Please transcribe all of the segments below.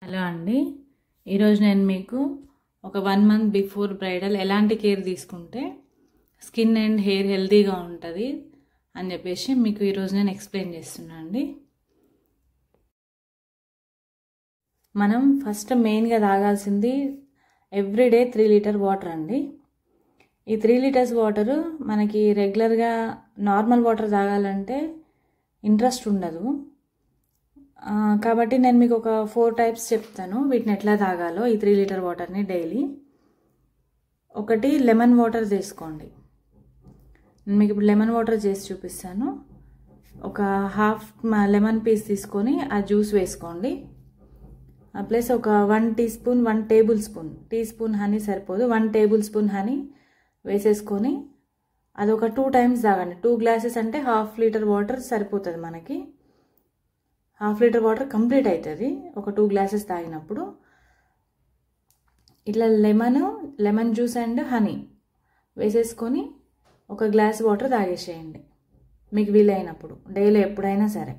Hello అండి, ఈరోజు నేను మీకు ఒక 1 మంత్ బిఫోర్ బ్రైడల్ ఎలాంటి కేర్ తీసుకుంటే స్కిన్ అండ్ హెయిర్ హెల్తీగా ఉంటుంది అని చెప్పేసి మీకు ఈరోజు నేను ఎక్స్ప్లెయిన్ చేస్తున్నాను అండి. మనం ఫస్ట్ మెయిన్గా తాగాల్సింది ఎవ్రీడే 3 లీటర్ వాటర్ అండి. ఈ 3 లీటర్స్ వాటరు మనకి రెగ్యులర్గా నార్మల్ వాటర్ తాగాలంటే ఇంట్రెస్ట్ ఉండదు. కాబట్టి నేను మీకు ఒక 4 టైప్స్ చెప్తాను వీటిని ఎట్లా తాగాలో. ఈ 3 లీటర్ వాటర్ని డైలీ ఒకటి లెమన్ వాటర్ తీసుకోండి. నేను మీకు ఇప్పుడు లెమన్ వాటర్ చేసి చూపిస్తాను. ఒక హాఫ్ లెమన్ పీస్ తీసుకొని ఆ జ్యూస్ వేసుకోండి. ప్లస్ ఒక 1 టేబుల్ స్పూన్ హనీ సరిపోదు, 1 టేబుల్ స్పూన్ హనీ వేసేసుకొని అది ఒక 2 టైమ్స్ తాగండి. 2 గ్లాసెస్ అంటే హాఫ్ లీటర్ వాటర్ సరిపోతుంది. మనకి హాఫ్ లీటర్ వాటర్ కంప్లీట్ అవుతుంది ఒక 2 గ్లాసెస్ తాగినప్పుడు. ఇట్లా లెమన్ జ్యూస్ అండ్ హనీ వేసేసుకొని ఒక గ్లాస్ వాటర్ తాగేసేయండి మీకు వీలైనప్పుడు, డైలీ ఎప్పుడైనా సరే.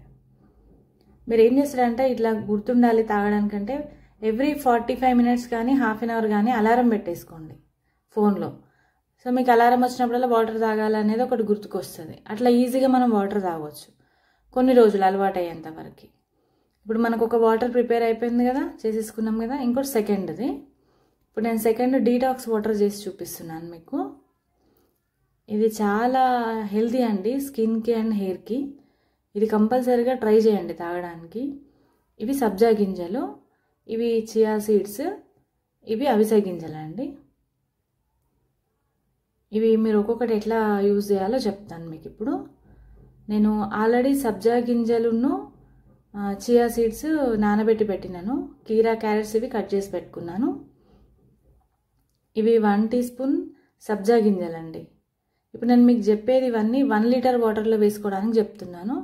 మీరు ఏం చేస్తారంటే ఇట్లా గుర్తుండాలి తాగడానికంటే ఎవ్రీ 45 మినిట్స్ కానీ హాఫ్ అన్ అవర్ కానీ అలారం పెట్టేసుకోండి ఫోన్లో. సో మీకు అలారం వచ్చినప్పుడల్లా వాటర్ తాగాలనేది ఒకటి గుర్తుకొస్తుంది. అట్లా ఈజీగా మనం వాటర్ తాగవచ్చు కొన్ని రోజులు అలవాటు అయ్యేంత వరకు. ఇప్పుడు మనకు ఒక వాటర్ ప్రిపేర్ అయిపోయింది కదా, చేసేసుకున్నాం కదా. ఇంకోటి సెకండ్ది. ఇప్పుడు నేను సెకండ్ డీటాక్స్ వాటర్ చేసి చూపిస్తున్నాను మీకు. ఇది చాలా హెల్తీ అండి స్కిన్కి అండ్ హెయిర్కి. ఇది కంపల్సరీగా ట్రై చేయండి తాగడానికి. ఇవి సబ్జా గింజలు, ఇవి చియా సీడ్స్, ఇవి అవిసె గింజలు అండి. ఇవి మీరు ఒక్కొక్కటి ఎట్లా యూజ్ చేయాలో చెప్తాను మీకు ఇప్పుడు. నేను ఆల్రెడీ సబ్జా గింజలును చియా సీడ్స్ నానబెట్టి పెట్టినాను. కీరా క్యారెట్స్ ఇవి కట్ చేసి పెట్టుకున్నాను. ఇవి 1 టీ స్పూన్ సబ్జా గింజలండి. ఇప్పుడు నేను మీకు చెప్పేది ఇవన్నీ 1 లీటర్ వాటర్లో వేసుకోవడానికి చెప్తున్నాను.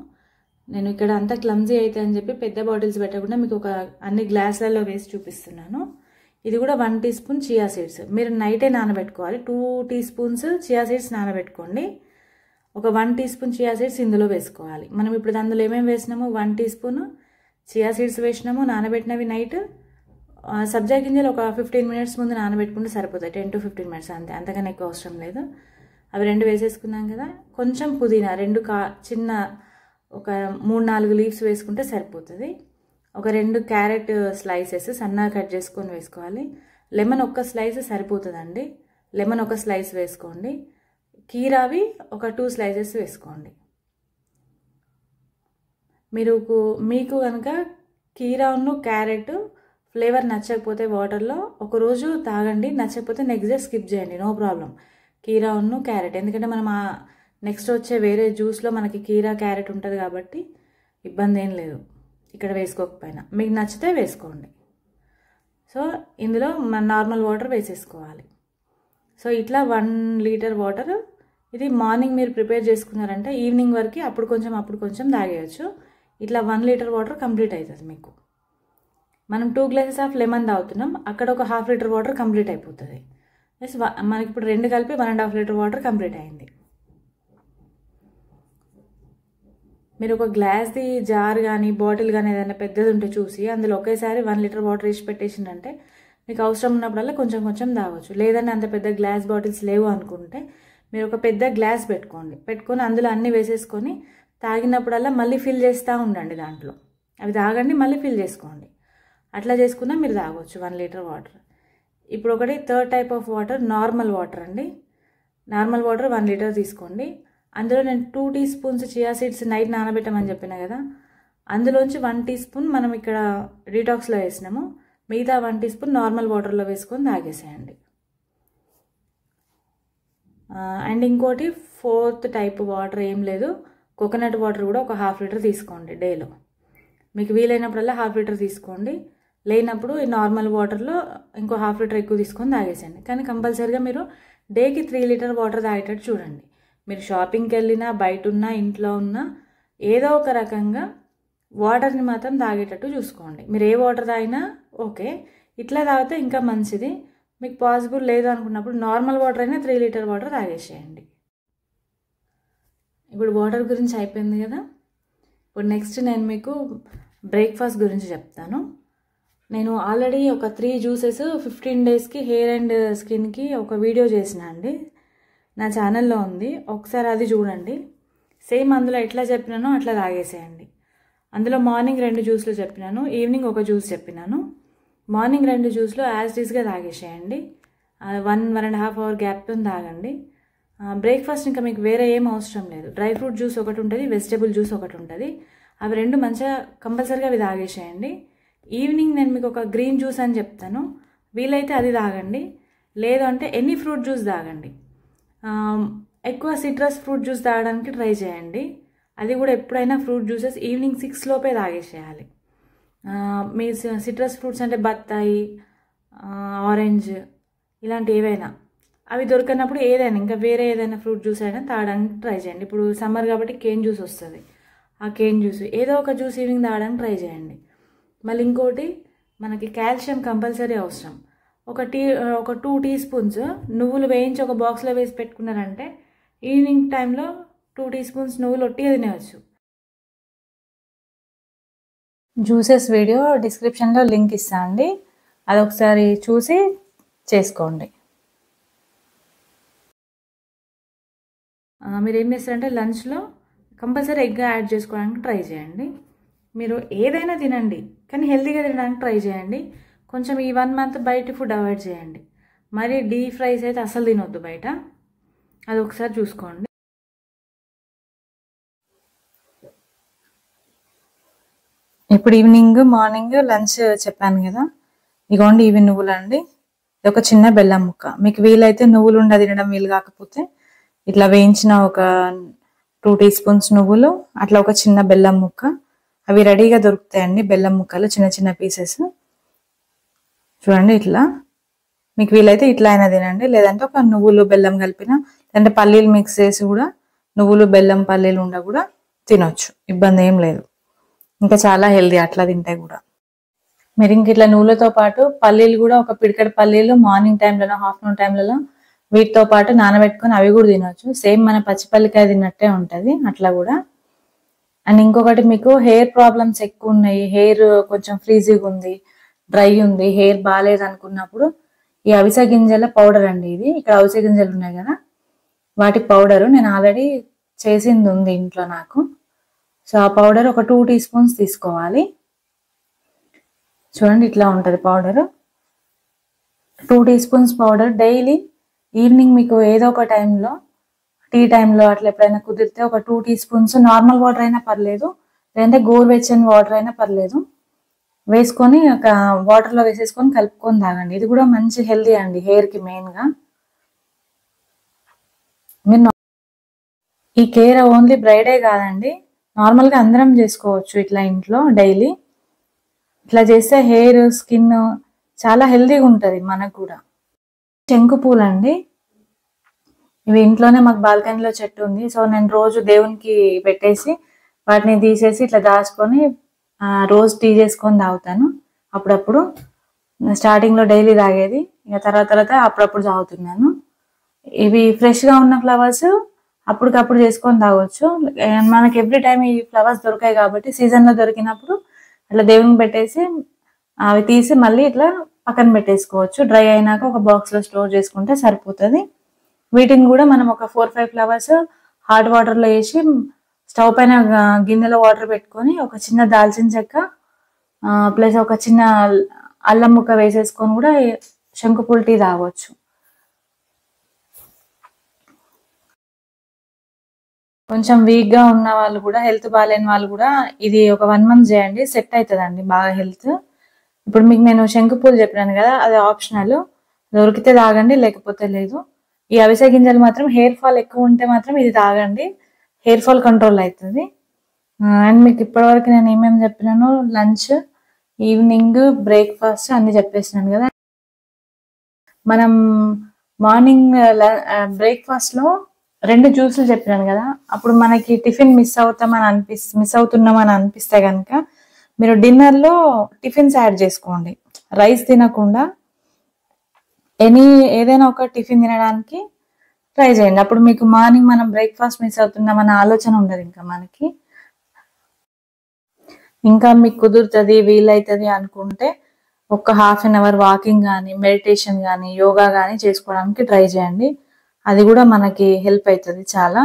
నేను ఇక్కడ అంతా క్లమ్జీ అయితే అని చెప్పి పెద్ద బాటిల్స్ పెట్టకుండా మీకు ఒక అన్ని గ్లాసులలో వేసి చూపిస్తున్నాను. ఇది కూడా 1 టీ స్పూన్ చియా సీడ్స్. మీరు నైటే నానబెట్టుకోవాలి. 2 టీ స్పూన్స్ చియా సీడ్స్ నానబెట్టుకోండి. ఒక 1 టీ స్పూన్ చియా సీడ్స్ ఇందులో వేసుకోవాలి. మనం ఇప్పుడు అందులో ఏమేమి వేసినాము, 1 టీ స్పూన్ చియా సీడ్స్ వేసినాము నానబెట్టినవి నైట్. సబ్జా గింజలు ఒక 15 మినిట్స్ ముందు నానబెట్టుకుంటే సరిపోతాయి. 10 to 15 మినిట్స్ అంతే, అంతకన్నా ఎక్కువ అవసరం లేదు. అవి 2 వేసేసుకున్నాం కదా. కొంచెం పుదీనా 2 చిన్న ఒక 3-4 లీవ్స్ వేసుకుంటే సరిపోతుంది. ఒక 2 క్యారెట్ స్లైసెస్ సన్నగా కట్ చేసుకొని వేసుకోవాలి. లెమన్ ఒక్క స్లైస్ సరిపోతుందండి. లెమన్ ఒక స్లైస్ వేసుకోండి. కీరావి ఒక 2 స్లైసెస్ వేసుకోండి. మీకు కనుక కీరాను క్యారెట్ ఫ్లేవర్ నచ్చకపోతే వాటర్లో ఒకరోజు తాగండి, నచ్చకపోతే నెక్స్ట్ డే స్కిప్ చేయండి, నో ప్రాబ్లం. కీరాను క్యారెట్ ఎందుకంటే మనం నెక్స్ట్ వచ్చే వేరే జ్యూస్లో మనకి కీరా క్యారెట్ ఉంటుంది కాబట్టి ఇబ్బంది ఏం లేదు ఇక్కడ వేసుకోకపోయినా. మీకు నచ్చితే వేసుకోండి. సో ఇందులో మన నార్మల్ వాటర్ వేసేసుకోవాలి. సో ఇట్లా 1 లీటర్ వాటర్ ఇది మార్నింగ్ మీరు ప్రిపేర్ చేసుకున్నారంటే ఈవినింగ్ వరకు అప్పుడు కొంచెం తాగేయచ్చు. ఇట్లా 1 లీటర్ వాటర్ కంప్లీట్ అవుతుంది మీకు. మనం 2 గ్లాసెస్ ఆఫ్ లెమన్ తాగుతున్నాం, అక్కడ ఒక హాఫ్ లీటర్ వాటర్ కంప్లీట్ అయిపోతుంది. ప్లస్ మనకి ఇప్పుడు 2 కలిపి 1.5 లీటర్ వాటర్ కంప్లీట్ అయింది. మీరు ఒక గ్లాస్ది జార్ కానీ బాటిల్ కానీ ఏదైనా పెద్దది ఉంటే చూసి అందులో ఒకేసారి 1 లీటర్ వాటర్ వేసి పెట్టేసిందంటే మీకు అవసరం ఉన్నప్పుడల్లా కొంచెం తాగవచ్చు. లేదంటే అంత పెద్ద గ్లాస్ బాటిల్స్ లేవు అనుకుంటే మీరు ఒక పెద్ద గ్లాస్ పెట్టుకొని అందులో అన్నీ వేసేసుకొని తాగినప్పుడల్లా మళ్ళీ ఫిల్ చేస్తూ ఉండండి. దాంట్లో అవి తాగండి, మళ్ళీ ఫిల్ చేసుకోండి. అట్లా చేసుకున్నా మీరు తాగవచ్చు 1 లీటర్ వాటర్. ఇప్పుడు ఒకటి third type of water normal water అండి. నార్మల్ వాటర్ 1 లీటర్ తీసుకోండి. అందులో నేను 2 tea spoons chia seeds night నానబెట్టమని చెప్పిన కదా, అందులోంచి 1 టీ స్పూన్ మనం ఇక్కడ డీటాక్స్లో వేసినాము. మిగతా 1 టీ స్పూన్ నార్మల్ వాటర్లో వేసుకొని తాగేసేయండి. అండ్ ఇంకోటి 4th టైప్ వాటర్ ఏం లేదు, కోకోనట్ వాటర్ కూడా ఒక హాఫ్ లీటర్ తీసుకోండి డేలో. మీకు వీలైనప్పుడల్లా హాఫ్ లీటర్ తీసుకోండి. లేనప్పుడు ఈ నార్మల్ వాటర్లో ఇంకో హాఫ్ లీటర్ ఎక్కువ తీసుకొని తాగేసేయండి. కానీ కంపల్సరీగా మీరు డేకి 3 లీటర్ వాటర్ తాగేటట్టు చూడండి. మీరు షాపింగ్కి వెళ్ళినా బయట ఉన్నా ఇంట్లో ఉన్నా ఏదో ఒక రకంగా వాటర్ని మాత్రం తాగేటట్టు చూసుకోండి. మీరు ఏ వాటర్ తాగినా ఓకే, ఇట్లా తాగితే ఇంకా మంచిది. మీకు పాసిబుల్ లేదు అనుకున్నప్పుడు నార్మల్ వాటర్ అయినా 3 లీటర్ వాటర్ తాగేసేయండి. ఇప్పుడు వాటర్ గురించి అయిపోయింది కదా. ఇప్పుడు నెక్స్ట్ నేను మీకు బ్రేక్ఫాస్ట్ గురించి చెప్తాను. నేను ఆల్రెడీ ఒక 3 జ్యూసెస్ 15 డేస్కి హెయిర్ అండ్ స్కిన్కి ఒక వీడియో చేసిన అండి, నా ఛానల్లో ఉంది, ఒకసారి అది చూడండి. సేమ్ అందులో ఎట్లా చెప్పినానో అట్లా తాగేసేయండి. అందులో మార్నింగ్ 2 జ్యూస్లు చెప్పినాను, ఈవినింగ్ ఒక జ్యూస్ చెప్పినాను. మార్నింగ్ 2 జ్యూస్లు యాజ్ టీస్గా తాగేసేయండి. 1-1.5 అవర్ గ్యాప్తో తాగండి. బ్రేక్ఫాస్ట్ ఇంకా మీకు వేరే ఏం అవసరం లేదు. డ్రై ఫ్రూట్ జ్యూస్ ఒకటి ఉంటుంది, వెజిటేబుల్ జ్యూస్ ఒకటి ఉంటుంది. అవి 2 మంచిగా కంపల్సరీగా అవి తాగేసేయండి. ఈవినింగ్ నేను మీకు ఒక గ్రీన్ జ్యూస్ అని చెప్తాను, వీలైతే అది తాగండి. లేదు అంటే ఎనీ ఫ్రూట్ జ్యూస్ తాగండి. ఎక్కువ సిట్రస్ ఫ్రూట్ జ్యూస్ తాగడానికి ట్రై చేయండి. అది కూడా ఎప్పుడైనా ఫ్రూట్ జ్యూసెస్ ఈవినింగ్ 6 లోపే తాగేసేయాలి. మీ సిట్రస్ ఫ్రూట్స్ అంటే బత్తాయి, ఆరెంజ్ ఇలాంటి ఏవైనా అవి దొరికినప్పుడు ఏదైనా ఇంకా వేరే ఏదైనా ఫ్రూట్ జ్యూస్ అయినా తాగడానికి ట్రై చేయండి. ఇప్పుడు సమ్మర్ కాబట్టి కేన్ జ్యూస్ వస్తుంది, ఆ కేన్ జ్యూస్ ఏదో ఒక జ్యూస్ ఈవినింగ్ తాగడానికి ట్రై చేయండి. మళ్ళీ ఇంకోటి, మనకి కాల్షియం కంపల్సరీ అవసరం. ఒక 2 టీ స్పూన్స్ నువ్వులు వేయించి ఒక బాక్స్లో వేసి పెట్టుకున్నారంటే ఈవినింగ్ టైంలో 2 టీ స్పూన్స్ నువ్వులు ఒట్టిగా తినేవచ్చు. జ్యూసెస్ వీడియో డిస్క్రిప్షన్లో లింక్ ఇస్తా అండి, అదొకసారి చూసి చేసుకోండి. మీరు ఏం చేస్తారంటే లంచ్లో కంపల్సరీ ఎగ్ యాడ్ చేసుకోవడానికి ట్రై చేయండి. మీరు ఏదైనా తినండి కానీ హెల్తీగా తినడానికి ట్రై చేయండి. కొంచెం ఈ 1 మంత్ బయట ఫుడ్ అవాయిడ్ చేయండి. మరి డీప్ ఫ్రైస్ అయితే అసలు తినొద్దు బయట, అది ఒకసారి చూసుకోండి. ఇప్పుడు ఈవినింగ్ మార్నింగ్ లంచ్ చెప్పాను కదా, ఇగోండి ఇవి నువ్వులు అండి, ఇది ఒక చిన్న బెల్లం ముక్క. మీకు వీలైతే నువ్వులు ఉండ తినడం వీలు కాకపోతే ఇట్లా వేయించిన ఒక 2 టీ స్పూన్స్ నువ్వులు, అట్లా ఒక చిన్న బెల్లం ముక్క, అవి రెడీగా దొరుకుతాయండి. బెల్లం ముక్కలు చిన్న చిన్న పీసెస్ చూడండి. ఇట్లా మీకు వీలైతే ఇట్లా అయినా తినండి, లేదంటే ఒక నువ్వులు బెల్లం కలిపిన, లేదంటే పల్లీలు మిక్స్ చేసి కూడా నువ్వులు బెల్లం పల్లీలు ఉండ కూడా తినొచ్చు, ఇబ్బంది ఏం లేదు. ఇంకా చాలా హెల్దీ అట్లా తింటే కూడా. మీరు ఇంక ఇట్లా నువ్వులతో పాటు పల్లీలు కూడా ఒక పిడికెడు పల్లీలు మార్నింగ్ టైంలలో ఆఫ్టర్నూన్ టైంలలో వీటితో పాటు నానబెట్టుకొని అవి కూడా తినొచ్చు. సేమ్ మన పచ్చిపల్లికాయ తిన్నట్టే ఉంటుంది అట్లా కూడా. అండ్ ఇంకొకటి, మీకు హెయిర్ ప్రాబ్లమ్స్ ఎక్కువ ఉన్నాయి, హెయిర్ కొంచెం ఫ్రీజీగా ఉంది, డ్రై ఉంది, హెయిర్ బాగాలేదు అనుకున్నప్పుడు ఈ అవిసె గింజల పౌడర్ అండి ఇది. ఇక్కడ అవిసె గింజలు ఉన్నాయి కదా, వాటి పౌడరు నేను ఆల్రెడీ చేసింది ఉంది ఇంట్లో నాకు. సో ఆ పౌడర్ ఒక 2 టీ స్పూన్స్ తీసుకోవాలి. చూడండి ఇట్లా ఉంటుంది powder. 2 tea spoons powder daily evening మీకు ఏదో ఒక టైంలో, టీ టైంలో అట్లా ఎప్పుడైనా కుదిరితే ఒక 2 టీ స్పూన్స్ నార్మల్ వాటర్ అయినా పర్లేదు, లేదంటే గోరువెచ్చని వాటర్ అయినా పర్లేదు, వేసుకొని ఒక వాటర్లో వేసేసుకొని కలుపుకొని తాగండి. ఇది కూడా మంచి హెల్దీ అండి హెయిర్కి మెయిన్గా. మీరు ఈ కేర్ ఓన్లీ బ్రైడే కాదండి, నార్మల్గా అందరం చేసుకోవచ్చు ఇట్లా ఇంట్లో డైలీ. ఇట్లా చేస్తే హెయిర్ స్కిన్ చాలా హెల్దీగా ఉంటుంది మనకు కూడా. శంకు పూలు అండి, ఇవి ఇంట్లోనే మాకు బాల్కనీలో చెట్టు ఉంది. సో నేను రోజు దేవునికి పెట్టేసి వాటిని తీసేసి ఇట్లా దాచుకొని రోజు టీ చేసుకొని తాగుతాను. అప్పుడప్పుడు స్టార్టింగ్లో డైలీ తాగేది, ఇక తర్వాత అప్పుడప్పుడు తాగుతున్నాను. ఇవి ఫ్రెష్గా ఉన్న ఫ్లవర్స్ అప్పటికప్పుడు చేసుకొని తాగొచ్చు. మనకి ఎవ్రీ టైం ఈ ఫ్లవర్స్ దొరికాయి కాబట్టి సీజన్లో దొరికినప్పుడు అట్లా దేవునికి పెట్టేసి అవి తీసి మళ్ళీ ఇట్లా పక్కన పెట్టేసుకోవచ్చు. డ్రై అయినాక ఒక బాక్స్లో స్టోర్ చేసుకుంటే సరిపోతుంది. వీటిని కూడా మనం ఒక 4-5 ఫ్లవర్స్ హాట్ వాటర్లో వేసి స్టవ్ పైన గిన్నెలో వాటర్ పెట్టుకొని ఒక చిన్న దాల్చిన చెక్క ప్లస్ ఒక చిన్న అల్లం ముక్క వేసేసుకొని కూడా శంకుపూల టీ తాగొచ్చు. కొంచెం వీక్గా ఉన్న వాళ్ళు కూడా, హెల్త్ బాగాలేని వాళ్ళు కూడా ఇది ఒక 1 మంత్ చేయండి, సెట్ అవుతుందండి బాగా హెల్త్. ఇప్పుడు మీకు నేను శంకుపూలు చెప్పినాను కదా, అది ఆప్షనల్, దొరికితే తాగండి లేకపోతే లేదు. ఈ అవిసె గింజలు మాత్రం హెయిర్ ఫాల్ ఎక్కువ ఉంటే మాత్రం ఇది తాగండి, హెయిర్ ఫాల్ కంట్రోల్ అవుతుంది. అండ్ మీకు ఇప్పటివరకు నేను ఏమేమి చెప్పినాను, లంచ్, ఈవినింగ్, బ్రేక్ఫాస్ట్ అన్ని చెప్పేసినాను కదా. మనం మార్నింగ్ బ్రేక్ఫాస్ట్లో 2 జ్యూసులు చెప్పినాను కదా, అప్పుడు మనకి టిఫిన్ మిస్ అవుతున్నామని అనిపిస్తే కనుక మీరు డిన్నర్లో టిఫిన్స్ యాడ్ చేసుకోండి. రైస్ తినకుండా ఏదైనా ఒక టిఫిన్ తినడానికి ట్రై చేయండి. అప్పుడు మీకు మార్నింగ్ మనం బ్రేక్ఫాస్ట్ మిస్ అవుతున్నామన్న ఆలోచన ఉండదు ఇంకా మనకి. ఇంకా మీకు కుదురుతుంది వీలవుతుంది అనుకుంటే ఒక హాఫ్ అన్ అవర్ వాకింగ్ కానీ, మెడిటేషన్ కానీ, యోగా కానీ చేసుకోవడానికి ట్రై చేయండి. అది కూడా మనకి హెల్ప్ అవుతుంది చాలా.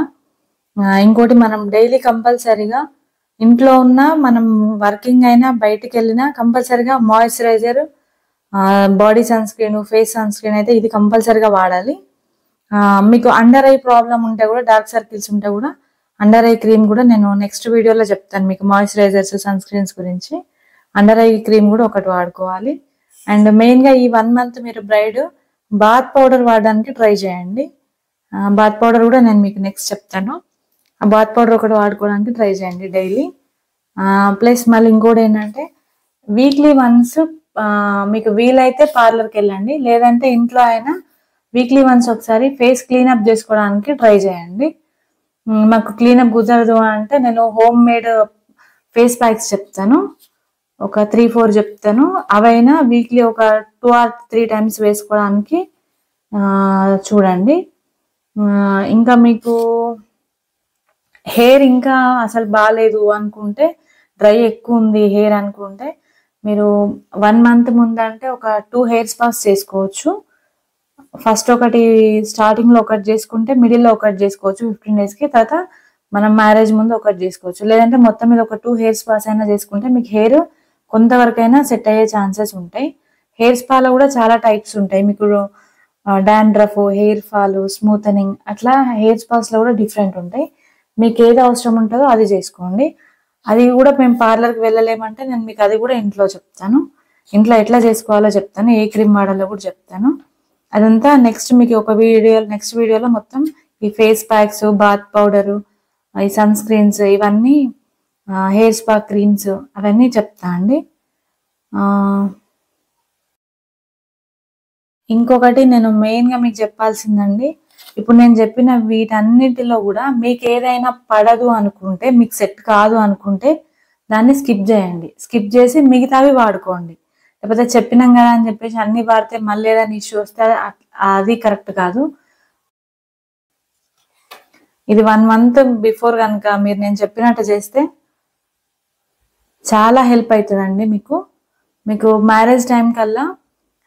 ఇంకోటి, మనం డైలీ కంపల్సరీగా ఇంట్లో ఉన్న, మనం వర్కింగ్ అయినా బయటికి వెళ్ళినా కంపల్సరీగా moisturiser, body sunscreen, face sunscreen అయితే ఇది కంపల్సరీగా వాడాలి. మీకు అండర్ ఐ ప్రాబ్లం ఉంటే కూడా, డార్క్ సర్కిల్స్ ఉంటే కూడా అండర్ ఐ క్రీమ్ కూడా నేను నెక్స్ట్ వీడియోలో చెప్తాను మీకు, మాయిశ్చరైజర్స్, సన్ స్క్రీన్స్ గురించి. అండర్ ఐ క్రీమ్ కూడా ఒకటి వాడుకోవాలి. అండ్ మెయిన్గా ఈ 1 month మీరు బ్రైడ్ బాత్ పౌడర్ వాడడానికి ట్రై చేయండి. బాత్ పౌడర్ కూడా నేను మీకు నెక్స్ట్ చెప్తాను. ఆ బాత్ పౌడర్ ఒకటి వాడుకోవడానికి ట్రై చేయండి డైలీ. ప్లస్ మళ్ళీ ఇంకోటి ఏంటంటే, వీక్లీ వన్స్ మీకు వీలైతే పార్లర్కి వెళ్ళండి, లేదంటే ఇంట్లో అయినా వీక్లీ వన్స్ ఒకసారి ఫేస్ క్లీనప్ చేసుకోవడానికి ట్రై చేయండి. మాకు క్లీనప్ కుదరదు అంటే నేను హోమ్ మేడ్ ఫేస్ ప్యాక్స్ చెప్తాను, ఒక 3-4 చెప్తాను. అవైనా వీక్లీ ఒక 2 or 3 times వేసుకోవడానికి చూడండి. ఇంకా మీకు హెయిర్ ఇంకా అసలు బాగాలేదు అనుకుంటే, డ్రై ఎక్కువ ఉంది హెయిర్ అనుకుంటే, మీరు 1 month ముందంటే ఒక 2 hair spas చేసుకోవచ్చు. ఫస్ట్ ఒకటి స్టార్టింగ్లో ఒకటి చేసుకుంటే, మిడిల్లో ఒకటి చేసుకోవచ్చు 15 daysకి, తర్వాత మనం మ్యారేజ్ ముందు ఒకటి చేసుకోవచ్చు. లేదంటే మొత్తం మీద ఒక 2 hair spas అయినా చేసుకుంటే మీకు హెయిర్ కొంతవరకైనా సెట్ అయ్యే ఛాన్సెస్ ఉంటాయి. హెయిర్ స్పాలో కూడా చాలా టైప్స్ ఉంటాయి. మీకు డాండ్రఫ్, హెయిర్ ఫాల్, స్మూతనింగ్, అట్లా హెయిర్ స్పాస్లో కూడా డిఫరెంట్ ఉంటాయి. మీకు ఏది అవసరం ఉంటుందో అది చేసుకోండి. అది కూడా మేము పార్లర్కి వెళ్ళలేమంటే నేను మీకు అది కూడా ఇంట్లో చెప్తాను. ఇంట్లో ఎట్లా చేసుకోవాలో చెప్తాను, ఏ క్రీమ్ వాడాలో కూడా చెప్తాను. అదంతా నెక్స్ట్ మీకు నెక్స్ట్ వీడియోలో మొత్తం ఈ ఫేస్ ప్యాక్స్, బాత్ పౌడరు, ఈ సన్ స్క్రీన్స్, ఇవన్నీ హెయిర్ స్పా క్రీమ్స్ అవన్నీ చెప్తా అండి. ఇంకొకటి నేను మెయిన్గా మీకు చెప్పాల్సిందండి, ఇప్పుడు నేను చెప్పిన వీటన్నిటిలో కూడా మీకు ఏదైనా పడదు అనుకుంటే, మీకు సెట్ కాదు అనుకుంటే దాన్ని స్కిప్ చేయండి. స్కిప్ చేసి మిగతావి వాడుకోండి. లేకపోతే చెప్పినాం కదా అని చెప్పేసి అన్ని వాడితే మళ్ళీ ఏదైనా ఇష్యూ వస్తే అది కరెక్ట్ కాదు. ఇది 1 month బిఫోర్ కనుక మీరు నేను చెప్పినట్టు చేస్తే చాలా హెల్ప్ అవుతుందండి మీకు మ్యారేజ్ టైం కల్లా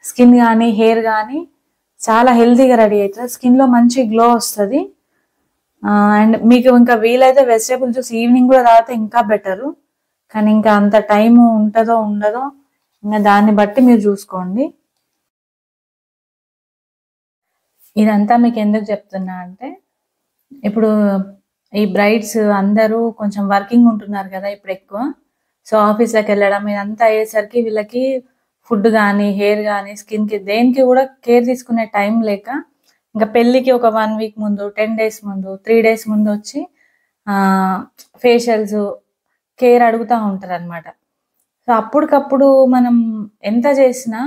స్కిన్ కానీ, హెయిర్ కానీ చాలా హెల్తీగా రెడీ అవుతుంది. స్కిన్లో మంచి గ్లో వస్తుంది. అండ్ మీకు ఇంకా వీలైతే వెజిటేబుల్ జ్యూస్ ఈవినింగ్ కూడా తాగితే ఇంకా బెటరు. కానీ ఇంకా అంత టైం ఉంటుందో ఉండదో ఇంకా దాన్ని బట్టి మీరు చూసుకోండి. ఇదంతా మీకు ఎందుకు చెప్తున్నా అంటే, ఇప్పుడు ఈ బ్రైడ్స్ అందరూ కొంచెం వర్కింగ్ ఉంటున్నారు కదా ఇప్పుడు ఎక్కువ. సో ఆఫీస్లోకి వెళ్ళడం ఇదంతా అయ్యేసరికి వీళ్ళకి ఫుడ్ కానీ, హెయిర్ కానీ, స్కిన్కి దేనికి కూడా కేర్ తీసుకునే టైం లేక, ఇంకా పెళ్ళికి ఒక 1 week ముందు, 10 days ముందు, 3 days ముందు వచ్చి ఫేషియల్స్, కేర్ అడుగుతూ ఉంటారు అనమాట. సో అప్పటికప్పుడు మనం ఎంత చేసినా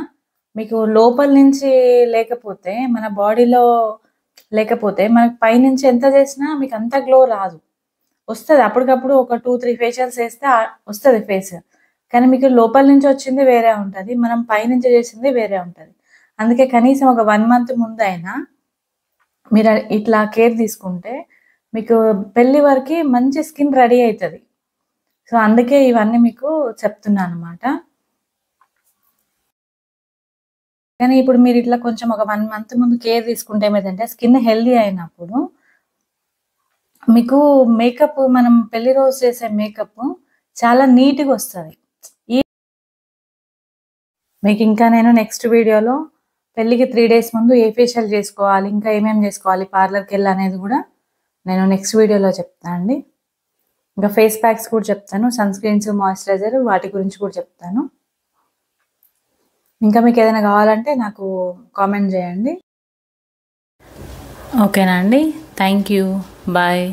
మీకు లోపల నుంచి లేకపోతే, మన బాడీలో లేకపోతే, మనకి పైనుంచి ఎంత చేసినా మీకు అంత గ్లో రాదు. వస్తుంది అప్పటికప్పుడు ఒక 2-3 ఫేషియల్స్ వేస్తే వస్తుంది ఫేస్, కానీ మీకు లోపల నుంచి వచ్చింది వేరే ఉంటుంది, మనం పైనుంచి చేసింది వేరే ఉంటుంది. అందుకే కనీసం ఒక 1 month ముందు అయినా మీరు ఇట్లా కేర్ తీసుకుంటే మీకు పెళ్లి వరకు మంచి స్కిన్ రెడీ అవుతుంది. సో అందుకే ఇవన్నీ మీకు చెప్తున్నాను అనమాట. కానీ ఇప్పుడు మీరు ఇట్లా కొంచెం ఒక 1 month ముందు కేర్ తీసుకుంటే ఏమైందంటే, స్కిన్ హెల్దీ అయినప్పుడు మీకు మేకప్, మనం పెళ్లి రోజు చేసే మేకప్ చాలా నీట్గా వస్తుంది. మీకు ఇంకా నేను నెక్స్ట్ వీడియోలో పెళ్ళికి 3 days ముందు ఏ ఫేషియల్ చేసుకోవాలి, ఇంకా ఏమేమి చేసుకోవాలి పార్లర్కి వెళ్ళి అనేది కూడా నేను నెక్స్ట్ వీడియోలో చెప్తాను అండి. ఇంకా ఫేస్ ప్యాక్స్ కూడా చెప్తాను, సన్ స్క్రీన్స్, మాయిశ్చరైజర్, వాటి గురించి కూడా చెప్తాను. ఇంకా మీకు ఏదైనా కావాలంటే నాకు కామెంట్ చేయండి. ఓకేనా అండి? Thank you, bye.